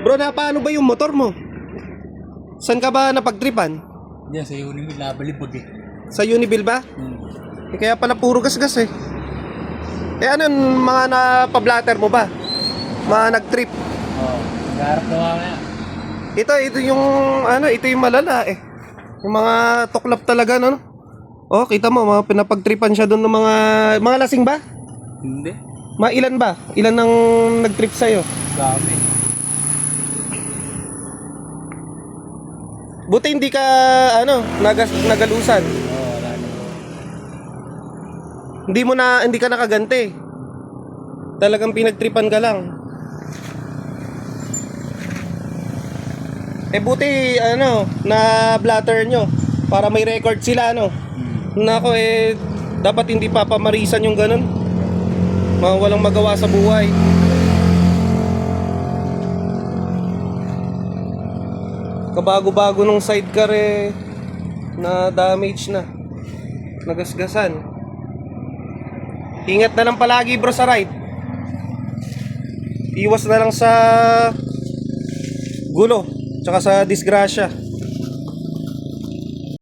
Bro, na paano ba yung motor mo? Saan ka ba napagtripan? Diyan sa Unibil, nabalibag eh. Sa Unibil ba? Kaya pala puro gas-gas eh. Ano yung mga napablatter mo ba? Mga nag-trip? Oo, nagharap na mamaya. Ito yung ito yung malala eh. Yung mga tuklap talaga no. Oh, kita mo mga pinapagtripan siya doon ng mga lasing ba? Hindi. Ilan ba? Ilan nang nag-trip sa'yo? Dami. Buti hindi ka nagalusan. Oo, wala na. Hindi ka nakaganti. Talagang pinagtripan ka lang. Buti na blatter nyo para may record sila Nako dapat hindi papamarisan yung ganun. Mga walang magawa sa buhay. Kabago-bago nung sidecar na damage na. Nagasgasan. Ingat na lang palagi bro sa ride. Iwas na lang sa gulo tsaka sa disgrasya.